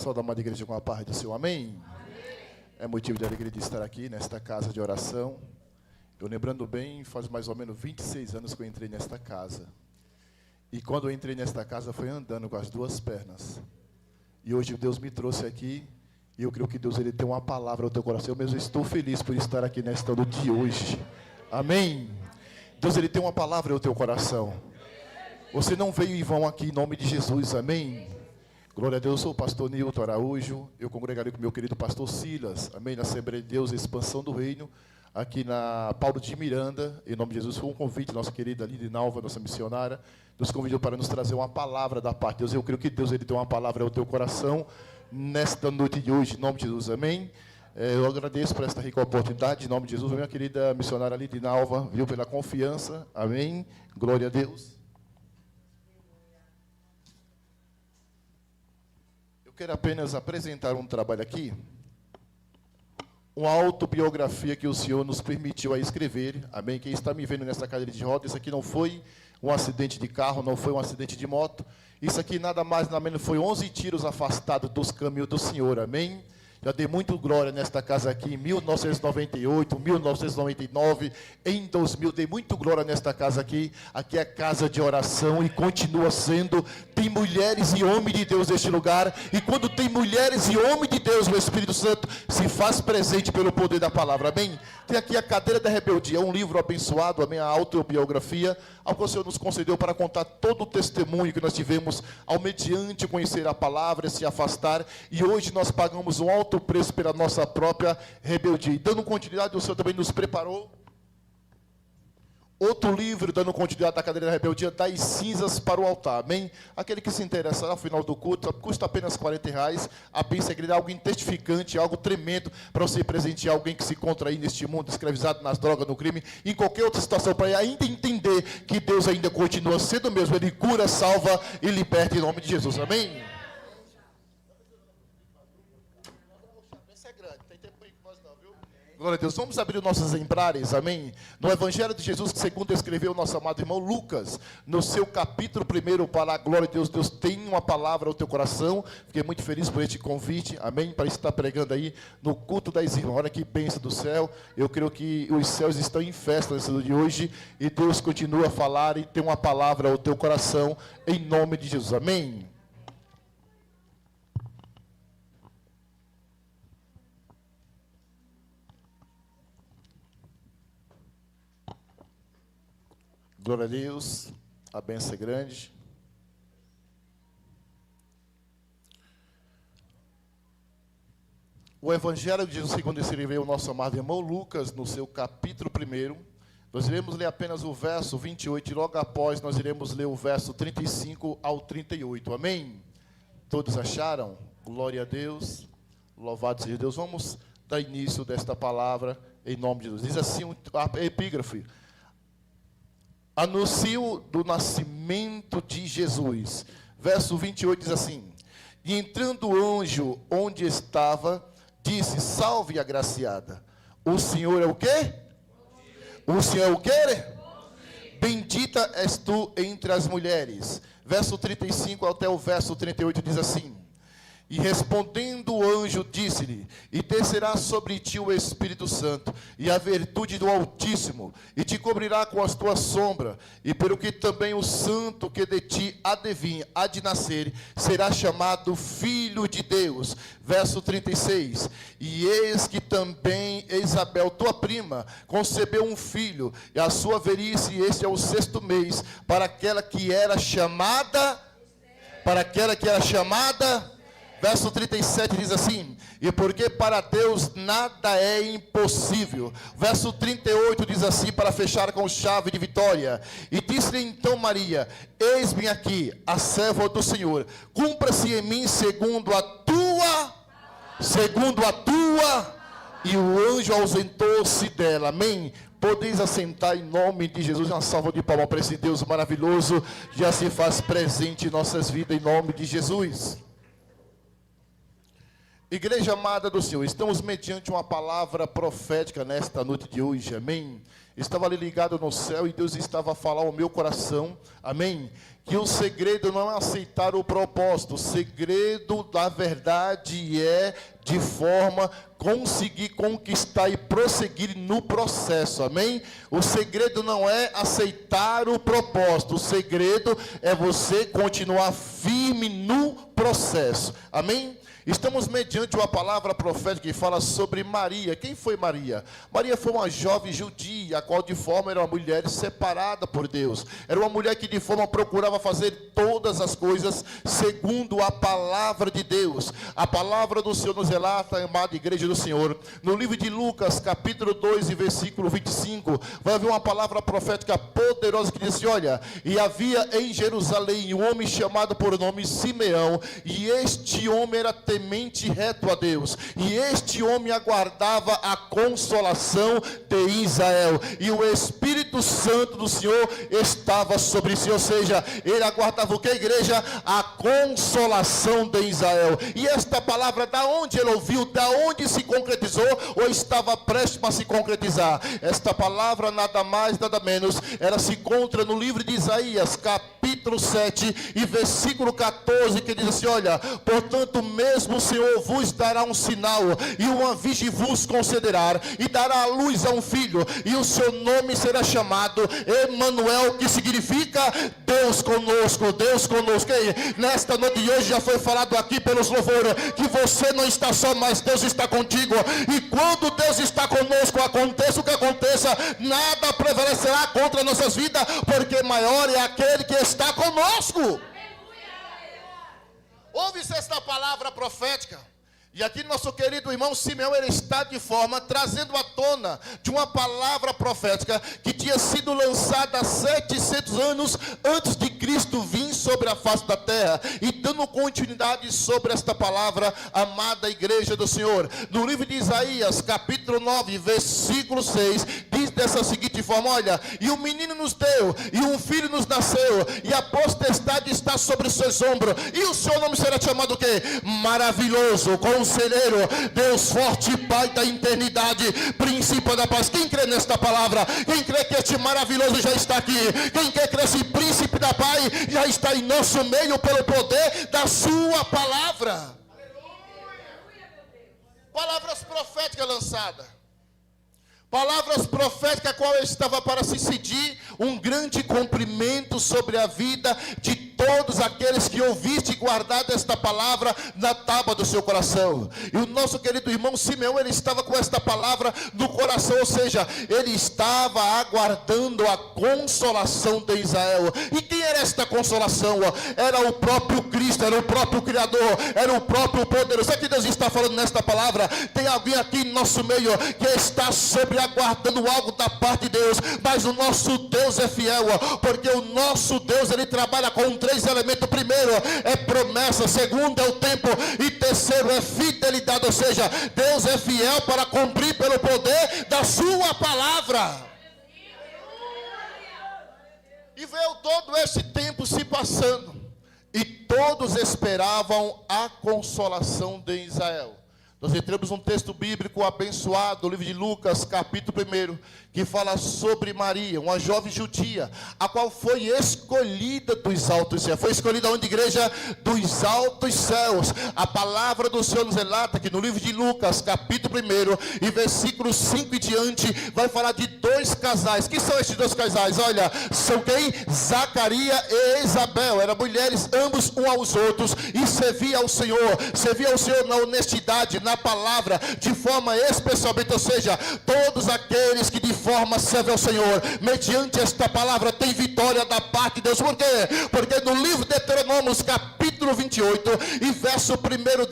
Saúde, amada igreja, com a paz do Senhor. Amém? É motivo de alegria de estar aqui, nesta casa de oração. Eu lembrando bem, faz mais ou menos 26 anos que eu entrei nesta casa. E quando eu entrei nesta casa, foi andando com as duas pernas. E hoje Deus me trouxe aqui, e eu creio que Deus ele tem uma palavra ao teu coração. Eu mesmo estou feliz por estar aqui nesta noite de hoje. Amém? Deus ele tem uma palavra ao teu coração. Você não veio em vão aqui em nome de Jesus, amém? Glória a Deus, eu sou o pastor Nilton Araújo, eu congregarei com o meu querido pastor Silas, amém? Na Assembleia de Deus, Expansão do Reino, aqui na Paulo de Miranda, em nome de Jesus. Foi um convite, nossa querida Lidinalva, nossa missionária, nos convidou para nos trazer uma palavra da parte de Deus. Eu creio que Deus ele tem uma palavra ao teu coração, nesta noite de hoje, em nome de Jesus, amém? Eu agradeço por esta rica oportunidade, em nome de Jesus, minha querida missionária Lidinalva, viu, pela confiança, amém? Glória a Deus. Quero apenas apresentar um trabalho aqui, uma autobiografia que o Senhor nos permitiu a escrever, amém? Quem está me vendo nessa cadeira de rodas, isso aqui não foi um acidente de carro, não foi um acidente de moto, isso aqui nada mais, nada menos, foi 11 tiros afastados dos caminhos do Senhor, amém? Já dei muito glória nesta casa aqui, em 1998, 1999, em 2000, dei muito glória nesta casa aqui. Aqui é casa de oração e continua sendo. Tem mulheres e homens de Deus neste lugar. E quando tem mulheres e homens de Deus, o Espírito Santo se faz presente pelo poder da palavra, amém? Tem aqui a Cadeira da Rebeldia, um livro abençoado, amém? A autobiografia, ao que o Senhor nos concedeu para contar todo o testemunho que nós tivemos ao mediante conhecer a palavra, se afastar. E hoje nós pagamos um alto preço pela nossa própria rebeldia. E dando continuidade, o Senhor também nos preparou outro livro, dando continuidade da Cadeira da Rebeldia, das cinzas para o altar, amém? Aquele que se interessar ao final do culto, custa apenas R$40, a bênção é algo testificante, algo tremendo, para você presentear alguém que se encontra aí neste mundo, escravizado nas drogas, no crime, em qualquer outra situação, para ainda entender que Deus ainda continua sendo o mesmo, Ele cura, salva e liberta em nome de Jesus, amém? Glória a Deus. Vamos abrir os nossos exemplares, amém? No Evangelho de Jesus, que segundo escreveu o nosso amado irmão Lucas, no seu capítulo 1, para a glória de Deus, Deus tem uma palavra ao teu coração. Fiquei muito feliz por este convite, amém? Para estar pregando aí no culto das irmãs. Olha que bênção do céu. Eu creio que os céus estão em festa nesse dia de hoje, e Deus continua a falar e tem uma palavra ao teu coração, em nome de Jesus, amém? Glória a Deus, a bênção é grande. O Evangelho de Jesus, segundo escreveu o nosso amado irmão Lucas, no seu capítulo 1, nós iremos ler apenas o verso 28, e logo após nós iremos ler o verso 35 ao 38, amém? Todos acharam? Glória a Deus, louvado seja Deus. Vamos dar início desta palavra, em nome de Deus. Diz assim a epígrafe: anúncio do nascimento de Jesus. Verso 28 diz assim: e entrando o anjo onde estava, disse: salve, agraciada, o Senhor é o quê? O Senhor é o quê? Bendita és tu entre as mulheres. Verso 35 até o verso 38 diz assim: e respondendo o anjo, disse-lhe: e descerá sobre ti o Espírito Santo, e a virtude do Altíssimo, e te cobrirá com as tuas sombras, e pelo que também o santo que de ti há de vir, há de nascer, será chamado Filho de Deus. Verso 36, e eis que também Isabel, tua prima, concebeu um filho, e a sua velhice, este é o 6º mês, para aquela que era chamada, verso 37 diz assim: e porque para Deus nada é impossível. Verso 38 diz assim, para fechar com chave de vitória: e disse-lhe então Maria: eis-me aqui, a serva do Senhor, cumpra-se em mim segundo a tua. E o anjo ausentou-se dela, amém? Podeis assentar em nome de Jesus. Uma salva de palmas para esse Deus maravilhoso, já se faz presente em nossas vidas, em nome de Jesus. Igreja amada do Senhor, estamos mediante uma palavra profética nesta noite de hoje, amém? Estava ali ligado no céu e Deus estava a falar ao meu coração, amém? Que o segredo não é aceitar o propósito, o segredo da verdade é de forma conseguir conquistar e prosseguir no processo, amém? O segredo não é aceitar o propósito, o segredo é você continuar firme no processo, amém? Estamos mediante uma palavra profética que fala sobre Maria. Quem foi Maria? Maria foi uma jovem judia, a qual de forma era uma mulher separada por Deus. Era uma mulher que de forma procurava fazer todas as coisas segundo a palavra de Deus. A palavra do Senhor nos relata, amada igreja do Senhor, no livro de Lucas, capítulo 2 e versículo 25, vai haver uma palavra profética poderosa que diz assim, olha, e havia em Jerusalém um homem chamado por nome Simeão, e este homem era temente reto a Deus, e este homem aguardava a consolação de Israel, e o Espírito Santo do Senhor estava sobre si, ou seja, ele aguardava o que, igreja? A consolação de Israel. E esta palavra, da onde ele ouviu, da onde se concretizou, ou estava prestes a se concretizar? Esta palavra, nada mais, nada menos, ela se encontra no livro de Isaías, capítulo 7, e versículo 14, que diz assim, olha, portanto, mesmo o Senhor vos dará um sinal, e uma virgem vos concederá, e dará à luz a um filho, e o seu nome será chamado Emanuel, que significa Deus conosco, Deus conosco. E nesta noite de hoje já foi falado aqui pelos louvores, que você não está só, mas Deus está contigo, e quando Deus está conosco, aconteça o que aconteça, nada prevalecerá contra nossas vidas, porque maior é aquele que está conosco. Ouve-se esta palavra profética. E aqui nosso querido irmão Simeão, ele está de forma, trazendo à tona de uma palavra profética que tinha sido lançada há 700 anos antes de Cristo vir sobre a face da terra. E dando continuidade sobre esta palavra, amada igreja do Senhor. No livro de Isaías, capítulo 9, versículo 6, diz dessa seguinte forma, olha, e o menino nos deu, e um filho nos nasceu, e a potestade está sobre os seus ombros, e o seu nome será chamado o quê? Maravilhoso, Conselheiro, Deus forte, Pai da eternidade, Príncipe da paz. Quem crê nesta palavra? Quem crê que este maravilhoso já está aqui? Quem crê que esse Príncipe da paz já está em nosso meio pelo poder da sua palavra? Palavras proféticas lançadas. Palavras proféticas, a qual estava para se decidir um grande cumprimento sobre a vida de todos aqueles que ouviste e guardado esta palavra na tábua do seu coração. E o nosso querido irmão Simeão, ele estava com esta palavra no coração, ou seja, ele estava aguardando a consolação de Israel. E quem era esta consolação? Era o próprio Cristo, era o próprio Criador, era o próprio poderoso. Sabe que Deus está falando nesta palavra? Tem alguém aqui em nosso meio que está sobre aguardando algo da parte de Deus, mas o nosso Deus é fiel, porque o nosso Deus, ele trabalha com 3 elementos. Primeiro é promessa, segundo é o tempo, e terceiro é fidelidade, ou seja, Deus é fiel para cumprir pelo poder da sua palavra. E veio todo esse tempo se passando, e todos esperavam a consolação de Israel. Nós entramos num texto bíblico abençoado, o livro de Lucas, capítulo 1, que fala sobre Maria, uma jovem judia, a qual foi escolhida dos altos céus. Foi escolhida onde, igreja? Dos altos céus. A palavra do Senhor nos relata que no livro de Lucas, capítulo 1, e versículos 5 e diante, vai falar de 2 casais. Quem são esses 2 casais? Olha, são quem? Zacarias e Isabel. Eram mulheres, ambos um aos outros, e serviam ao Senhor na honestidade, na palavra, de forma especialmente, ou seja, todos aqueles que de forma servem ao Senhor, mediante esta palavra, tem vitória da parte de Deus. Por quê? Porque no livro de Deuteronômio, capítulo 28, e verso 1,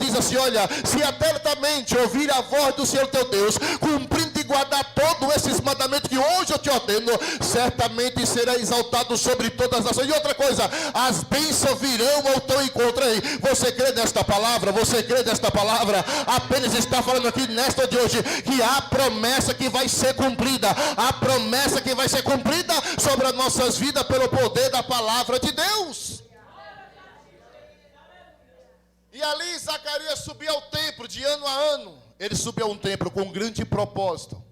diz assim, olha, se atentamente ouvir a voz do Senhor teu Deus, cumprindo e guardar todos esses mandamentos que hoje eu te ordeno, certamente será exaltado sobre todas as nações. E outra coisa, as bênçãos virão ao teu encontro. Aí, você crê nesta palavra? Você crê nesta palavra? Apenas está falando aqui nesta de hoje, que há promessa que vai ser cumprida, a promessa que vai ser cumprida sobre as nossas vidas pelo poder da palavra de Deus. E ali Zacarias subia ao templo de ano a ano. Ele subia a um templo com um grande propósito.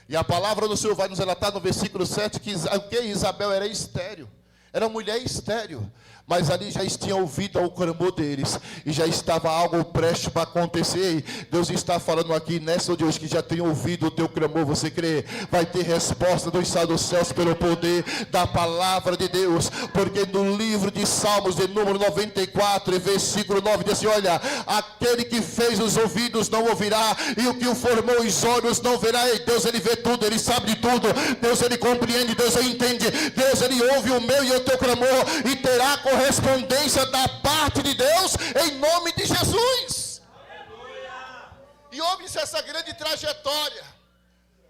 E a palavra do Senhor vai nos relatar no versículo 7 que Isabel era estéril. Era uma mulher estéril. Mas ali já tinha ouvido o clamor deles. E já estava algo prestes para acontecer. Deus está falando aqui nessa de hoje que já tem ouvido o teu clamor. Você crê? Vai ter resposta do estado dos céus pelo poder da palavra de Deus. Porque no livro de Salmos, de número 94, versículo 9, diz assim: olha, aquele que fez os ouvidos não ouvirá, e o que o formou os olhos não verá. E Deus, ele vê tudo, ele sabe de tudo. Deus, ele compreende, Deus, ele entende. Deus, ele ouve o meu e o teu clamor, e terá correspondência da parte de Deus, em nome de Jesus. Aleluia. E ouve-se essa grande trajetória.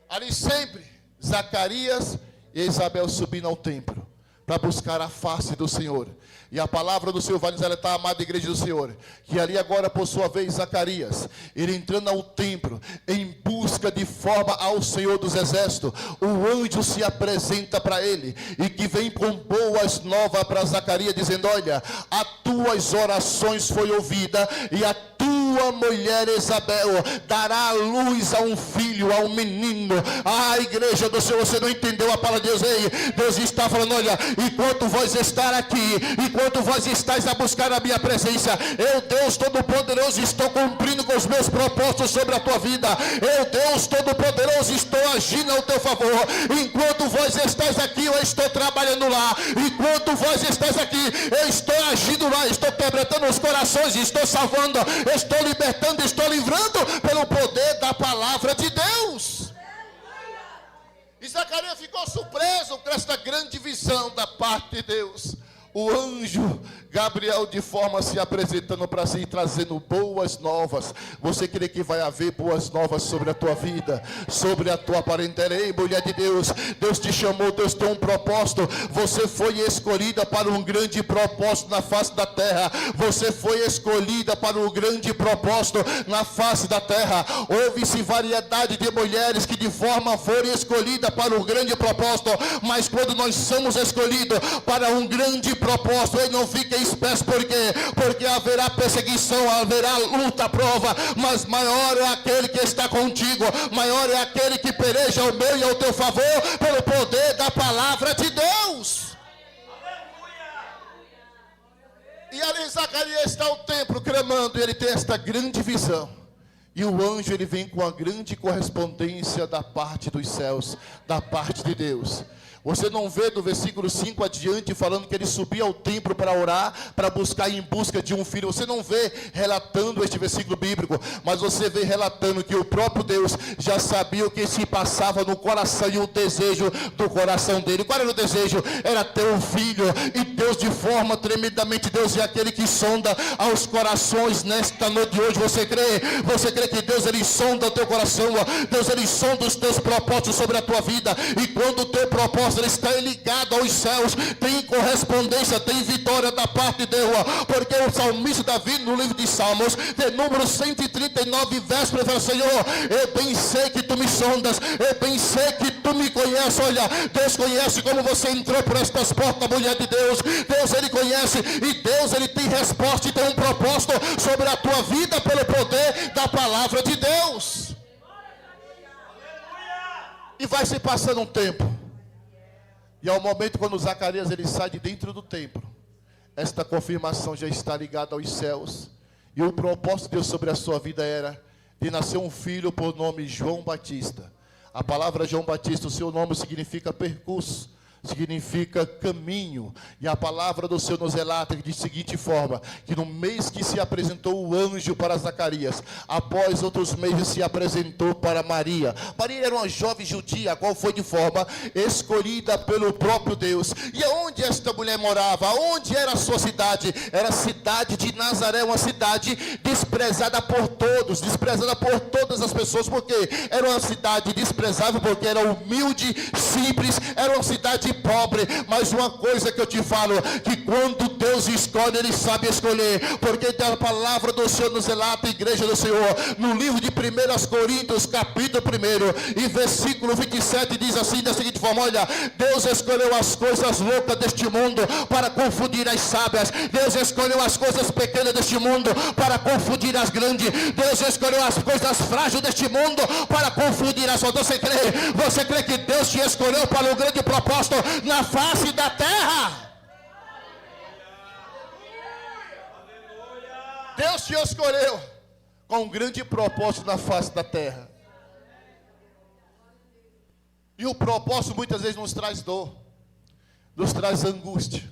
Ali sempre, Zacarias e Isabel subindo ao templo, para buscar a face do Senhor. E a palavra do Senhor vai nos alertar, a amada igreja do Senhor, que ali agora, por sua vez, Zacarias, ele entrando ao templo, em busca de forma ao Senhor dos Exércitos, o anjo se apresenta para ele, e que vem com boas novas para Zacarias, dizendo: olha, as tuas orações foi ouvida, e a tua mulher Isabel dará a luz a um filho, a um menino. Ah, igreja do Senhor, você não entendeu a palavra de Deus? Ei, Deus está falando: olha, enquanto vós estar aqui, enquanto vós estáis a buscar a minha presença, eu, Deus Todo-Poderoso, estou cumprindo com os meus propósitos sobre a tua vida. Eu, Deus Todo-Poderoso, estou agindo ao teu favor. Enquanto vós estáis aqui, eu estou trabalhando lá. Enquanto vós estáis aqui, eu estou agindo lá. Estou quebrantando os corações, estou salvando, estou libertando, estou livrando pelo poder da palavra de Deus. E Zacarias ficou surpreso com esta grande visão da parte de Deus. O anjo Gabriel de forma se apresentando para si, trazendo boas novas. Você crê que vai haver boas novas sobre a tua vida, sobre a tua parentela? Ei, mulher de Deus, Deus te chamou, Deus tem um propósito. Você foi escolhida para um grande propósito na face da terra. Você foi escolhida para um grande propósito na face da terra. Houve-se variedade de mulheres que de forma foram escolhidas para um grande propósito, mas quando nós somos escolhidos para um grande propósito, ele não fica espécie. Por quê? Porque haverá perseguição, haverá luta, prova, mas maior é aquele que está contigo, maior é aquele que peleja ao meu e ao teu favor, pelo poder da palavra de Deus. E ali Zacarias está ao templo clamando, e ele tem esta grande visão. E o anjo, ele vem com a grande correspondência da parte dos céus, da parte de Deus. Você não vê do versículo 5 adiante falando que ele subia ao templo para orar, para buscar em busca de um filho. Você não vê relatando este versículo bíblico, mas você vê relatando que o próprio Deus já sabia o que se passava no coração e o desejo do coração dele. Qual era o desejo? Era ter um filho. E Deus, de forma tremendamente, Deus é aquele que sonda aos corações nesta noite de hoje. Você crê? Você crê que Deus, ele sonda o teu coração? Deus, ele sonda os teus propósitos sobre a tua vida. E quando o teu propósito ele está ligado aos céus, tem correspondência, tem vitória da parte de Deus. Porque o salmista Davi, no livro de Salmos, de número 139, verso 1, fala: Senhor, eu bem sei que tu me sondas, eu bem sei que tu me conheces. Olha, Deus conhece como você entrou por estas portas, mulher de Deus. Deus, ele conhece, e Deus, ele tem resposta e tem um propósito sobre a tua vida pelo poder da palavra de Deus. E vai se passando um tempo. E ao momento quando Zacarias ele sai de dentro do templo, esta confirmação já está ligada aos céus. E o propósito de Deus sobre a sua vida era de nascer um filho por nome João Batista. A palavra João Batista, o seu nome significa percurso, significa caminho. E a palavra do Senhor nos relata de seguinte forma: que no mês que se apresentou o anjo para Zacarias, após outros meses se apresentou para Maria. Maria era uma jovem judia, a qual foi de forma escolhida pelo próprio Deus. E aonde esta mulher morava? Aonde era a sua cidade? Era a cidade de Nazaré, uma cidade desprezada por todos, desprezada por todas as pessoas. Porque era uma cidade desprezável, porque era humilde, simples, era uma cidade pobre. Mas uma coisa que eu te falo, que quando Deus escolhe, Ele sabe escolher, porque a palavra do Senhor nos relata, a igreja do Senhor, no livro de 1 Coríntios, capítulo 1, e versículo 27, diz assim, da seguinte forma: olha, Deus escolheu as coisas loucas deste mundo para confundir as sábias. Deus escolheu as coisas pequenas deste mundo para confundir as grandes. Deus escolheu as coisas frágeis deste mundo para confundir as fortes. Você crê que Deus te escolheu para um grande propósito na face da terra? Deus te escolheu com um grande propósito na face da terra. E o propósito muitas vezes nos traz dor, nos traz angústia.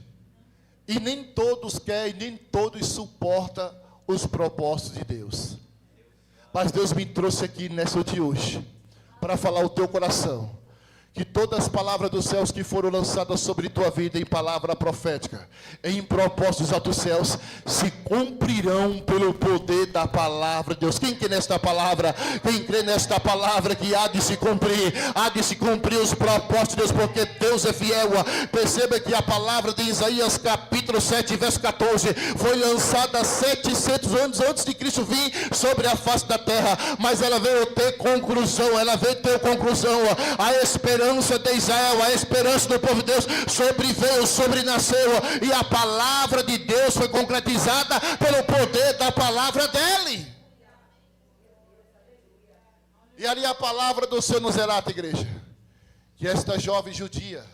E nem todos querem, nem todos suportam os propósitos de Deus. Mas Deus me trouxe aqui nessa noite de hoje para falar ao teu coração que todas as palavras dos céus que foram lançadas sobre tua vida em palavra profética, em propósitos altos céus, se cumprirão pelo poder da palavra de Deus. Quem crê nesta palavra? Quem crê nesta palavra que há de se cumprir os propósitos de Deus, porque Deus é fiel. Perceba que a palavra de Isaías capítulo 7, verso 14, foi lançada 700 anos antes de Cristo vir sobre a face da terra, mas ela veio ter conclusão, a esperança de Israel, a esperança do povo de Deus sobreveio, sobrenasceu, e a palavra de Deus foi concretizada pelo poder da palavra dele. E ali a palavra do Senhor nos relata, igreja, que esta jovem judia,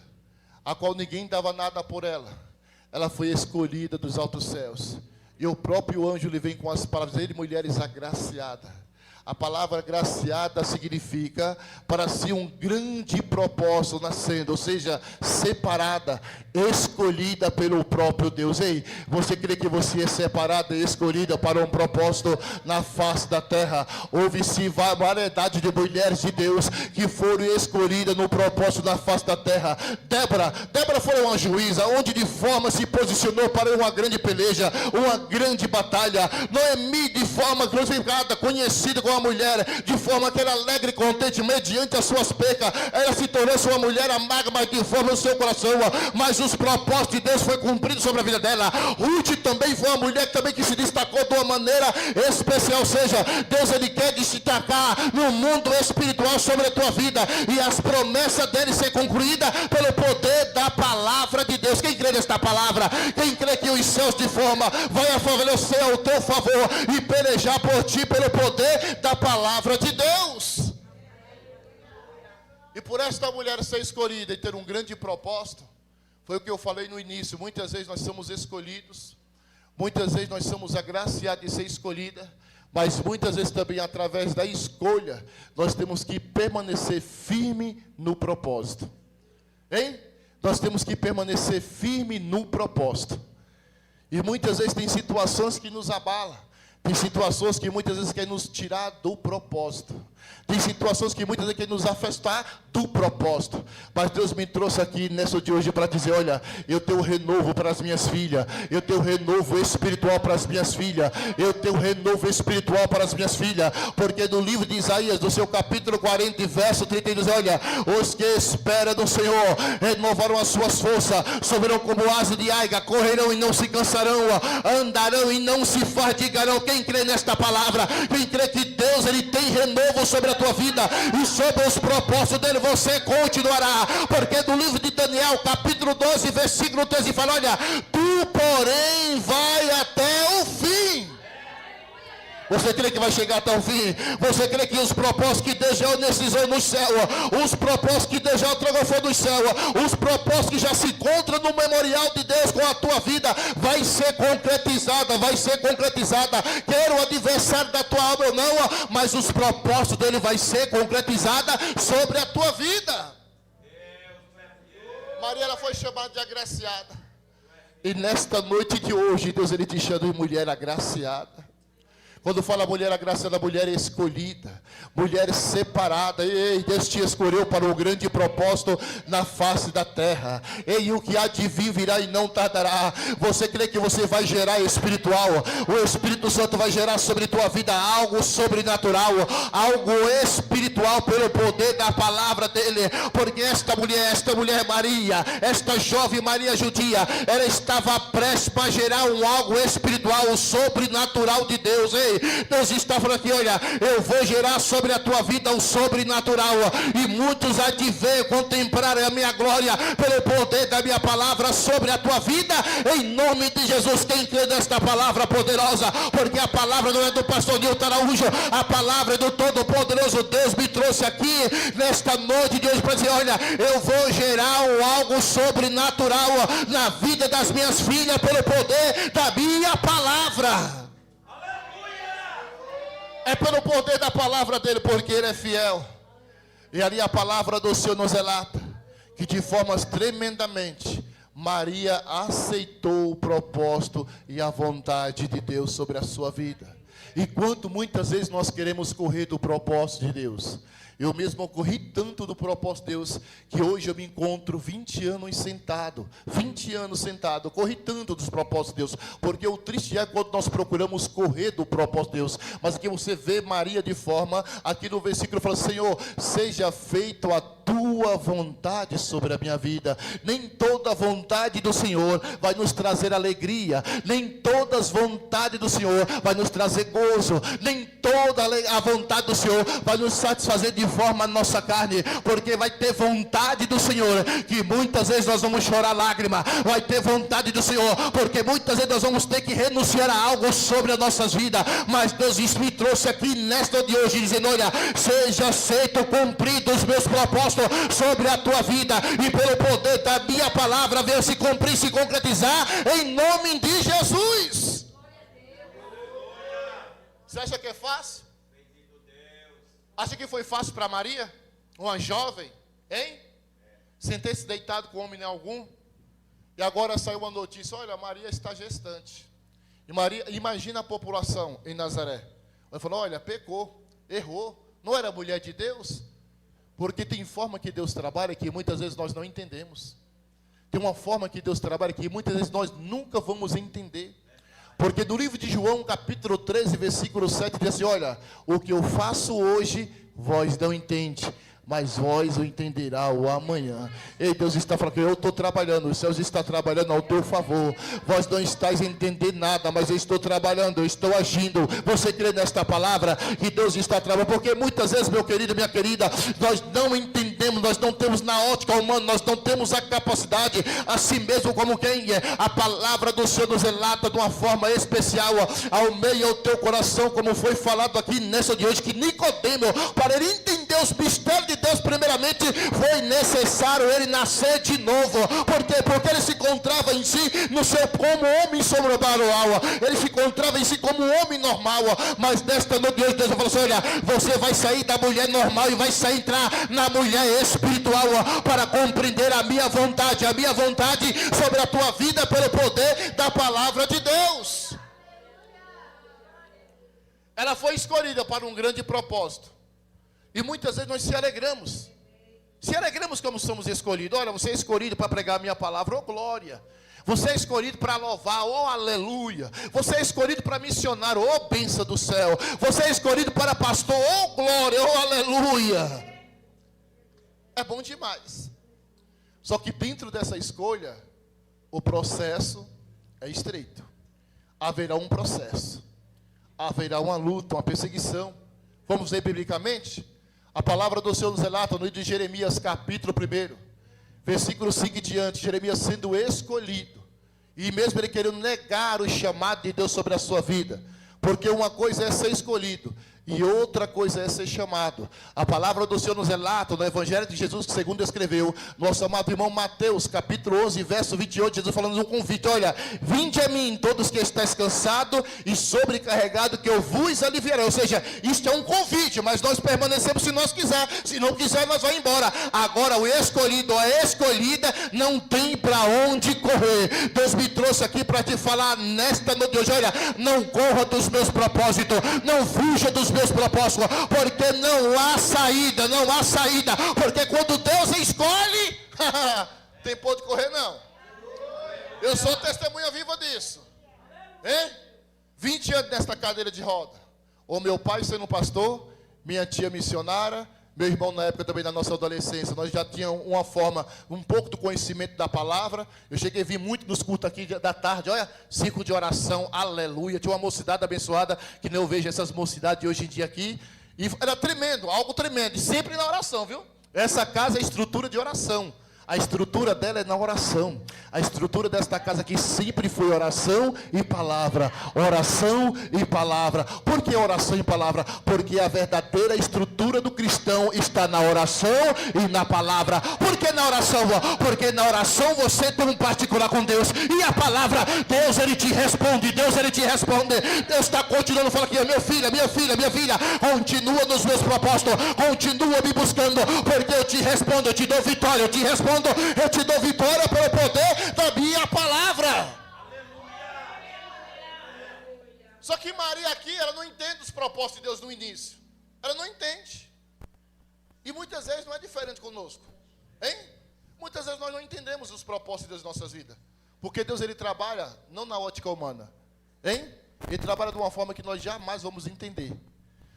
a qual ninguém dava nada por ela, ela foi escolhida dos altos céus, e o próprio anjo lhe vem com as palavras: ele, mulheres agraciada. A palavra agraciada significa para si um grande propósito nascendo, ou seja, separada, escolhida pelo próprio Deus. Ei, você crê que você é separada e escolhida para um propósito na face da terra? Houve-se variedade de mulheres de Deus que foram escolhidas no propósito na face da terra. Débora foi uma juíza, onde de forma se posicionou para uma grande peleja, uma grande batalha. Noemi, de forma glorificada, conhecida como uma mulher, de forma que era alegre e contente, mediante as suas pecas, ela se tornou uma mulher amarga, mas de forma no seu coração, mas os propósitos de Deus foi cumprido sobre a vida dela. Ruth também foi uma mulher que se destacou de uma maneira especial, ou seja, Deus ele quer destacar no mundo espiritual sobre a tua vida, e as promessas dele ser concluídas pelo poder da palavra de Deus. Quem crê nesta palavra? Quem crê que os céus de forma vai favorecer ao teu favor e pelejar por ti pelo poder da palavra de Deus? E por esta mulher ser escolhida e ter um grande propósito, foi o que eu falei no início. Muitas vezes nós somos escolhidos, muitas vezes nós somos agraciados de ser escolhida, mas muitas vezes também através da escolha nós temos que permanecer firme no propósito. Hein? Nós temos que permanecer firme no propósito. E muitas vezes tem situações que nos abalam, tem situações que muitas vezes querem nos tirar do propósito, tem situações que muitas vezes querem nos afastar do propósito. Mas Deus me trouxe aqui nessa de hoje para dizer: olha, eu tenho renovo para as minhas filhas, eu tenho renovo espiritual para as minhas filhas, eu tenho renovo espiritual para as minhas filhas, porque no livro de Isaías, do seu capítulo 40, verso 30, diz: olha, os que esperam do Senhor renovarão as suas forças, subirão como asa de águia, correrão e não se cansarão, andarão e não se fadigarão. Quem crê nesta palavra? Quem crê que Deus ele tem renovo sobre a tua vida e sobre os propósitos dele, você continuará. Porque no livro de Daniel, capítulo 12, versículo 13, fala: olha, tu porém vai até o fim. Você crê que vai chegar até o fim? Você crê que os propósitos que Deus já organizou no céu, os propósitos que Deus já autografou no céu, os propósitos que já se encontram no memorial de Deus com a tua vida, vai ser concretizada, vai ser concretizada. Quer o adversário da tua obra ou não, mas os propósitos dele vai ser concretizada sobre a tua vida. Maria, ela foi chamada de agraciada. E nesta noite de hoje, Deus ele te chama de mulher agraciada. Quando fala mulher agraciada, a mulher é escolhida. mulher separada. Ei, Deus te escolheu para um grande propósito na face da terra. Ei, o que há de vir virá e não tardará. Você crê que você vai gerar espiritual? O Espírito Santo vai gerar sobre tua vida algo sobrenatural, algo espiritual pelo poder da palavra dele. Porque esta mulher Maria, esta jovem Maria judia, ela estava prestes a gerar algo espiritual, sobrenatural de Deus. Ei, Deus está falando aqui, olha, eu vou gerar sobre a tua vida o sobrenatural, e muitos há de ver, contemplar a minha glória pelo poder da minha palavra sobre a tua vida, em nome de Jesus. Quem crê nesta palavra poderosa, porque a palavra não é do pastor Nilton Araújo, a palavra é do Todo-Poderoso Deus. Me trouxe aqui nesta noite de hoje para dizer, olha, eu vou gerar algo sobrenatural na vida das minhas filhas pelo poder da minha palavra. É pelo poder da palavra dele, porque ele é fiel. E ali a palavra do Senhor nos relata que de formas tremendamente Maria aceitou o propósito e a vontade de Deus sobre a sua vida. E quanto muitas vezes nós queremos correr do propósito de Deus. Eu mesmo corri tanto do propósito de Deus, que hoje eu me encontro 20 anos sentado, corri tanto dos propósitos de Deus, porque o triste é quando nós procuramos correr do propósito de Deus, mas aqui você vê Maria de forma, aqui no versículo fala, Senhor, seja feita a tua vontade sobre a minha vida. Nem toda vontade do Senhor vai nos trazer alegria, nem todas as vontades do Senhor vai nos trazer gozo, nem toda a vontade do Senhor vai nos satisfazer de forma a nossa carne, porque vai ter vontade do Senhor, que muitas vezes nós vamos chorar lágrima, vai ter vontade do Senhor, porque muitas vezes nós vamos ter que renunciar a algo sobre as nossas vidas, mas Deus me trouxe aqui nesta de hoje, dizendo, olha, seja aceito, cumprido os meus propósitos sobre a tua vida, e pelo poder da minha palavra, venha se cumprir, se concretizar, em nome de Jesus. Você acha que é fácil? Acha que foi fácil para Maria? Uma jovem, hein? Sem ter se deitado com homem algum. E agora saiu uma notícia, olha, Maria está gestante. E Maria, imagina a população em Nazaré. Ela falou, olha, pecou, errou, não era mulher de Deus? Porque tem forma que Deus trabalha que muitas vezes nós não entendemos. Tem uma forma que Deus trabalha que muitas vezes nós nunca vamos entender. Porque no livro de João, capítulo 13, versículo 7, diz assim, olha, o que eu faço hoje, vós não entende, mas vós o entenderá o amanhã. Ei, Deus está falando que eu estou trabalhando, os céus estão trabalhando ao teu favor. Vós não estáis a entender nada, mas eu estou trabalhando, eu estou agindo. Você crê nesta palavra que Deus está trabalhando? Porque muitas vezes, meu querido, minha querida, nós não entendemos, nós não temos na ótica humana, nós não temos a capacidade, assim mesmo como quem é. A palavra do Senhor nos relata de uma forma especial ao meio ao teu coração, como foi falado aqui nessa de hoje, que Nicodemo, para ele entender os mistérios de Deus, primeiramente foi necessário ele nascer de novo. Por quê? Porque ele se encontrava em si como homem sobrenatural, ele se encontrava em si como um homem normal, mas nesta noite Deus falou assim, olha, você vai sair da mulher normal e vai sair, entrar na mulher espiritual, para compreender a minha vontade sobre a tua vida pelo poder da palavra de Deus. Ela foi escolhida para um grande propósito. E muitas vezes nós se alegramos como somos escolhidos. Olha, você é escolhido para pregar a minha palavra, oh glória. Você é escolhido para louvar, oh aleluia. Você é escolhido para missionar, oh bênção do céu. Você é escolhido para pastor, oh glória, oh aleluia. É bom demais. Só que dentro dessa escolha, o processo é estreito. Haverá um processo, haverá uma luta, uma perseguição. Vamos ver biblicamente? A palavra do Senhor nos relata no livro de Jeremias, capítulo 1, versículo 5 em diante. Jeremias sendo escolhido, e mesmo ele querendo negar o chamado de Deus sobre a sua vida, porque uma coisa é ser escolhido e outra coisa é ser chamado. A palavra do Senhor nos relata no Evangelho de Jesus, que segundo escreveu nosso amado irmão Mateus, capítulo 11, verso 28, Jesus falando um convite, olha, vinde a mim todos que estáis cansados e sobrecarregados, que eu vos aliviarei. Ou seja, isto é um convite, mas nós permanecemos se nós quiser, se não quiser nós vamos embora. Agora o escolhido ou a escolhida não tem para onde correr. Deus me trouxe aqui para te falar nesta noite de hoje, olha, não corra dos meus propósitos, não fuja dos meus meus propósitos, porque não há saída, não há saída, porque quando Deus escolhe, tem ponto de correr não. Eu sou testemunha viva disso. Hein? 20 anos nesta cadeira de roda. O meu pai sendo pastor, minha tia missionária, meu irmão na época também da nossa adolescência, nós já tínhamos uma forma, um pouco do conhecimento da palavra. Eu cheguei a vir muito nos cultos aqui da tarde, olha, ciclo de oração, aleluia. Tinha uma mocidade abençoada, que nem eu vejo essas mocidades de hoje em dia aqui. E era tremendo, algo tremendo, e sempre na oração, viu? Essa casa é estrutura de oração. A estrutura dela é na oração. A estrutura desta casa aqui sempre foi oração e palavra. Oração e palavra. Por que oração e palavra? Porque a verdadeira estrutura do cristão está na oração e na palavra. Por que na oração? Porque na oração você tem um particular com Deus. E a palavra, Deus ele te responde. Deus ele te responde. Deus está continuando falando aqui, minha filha, continua nos meus propósitos. Continua me buscando. Porque eu te respondo, eu te dou vitória, eu te respondo. Eu te dou vitória pelo poder da minha palavra. Só que Maria aqui, ela não entende os propósitos de Deus no início. Ela não entende. E muitas vezes não é diferente conosco. Hein? Muitas vezes nós não entendemos os propósitos de Deus em nossas vidas. Porque Deus ele trabalha não na ótica humana. Hein? Ele trabalha de uma forma que nós jamais vamos entender.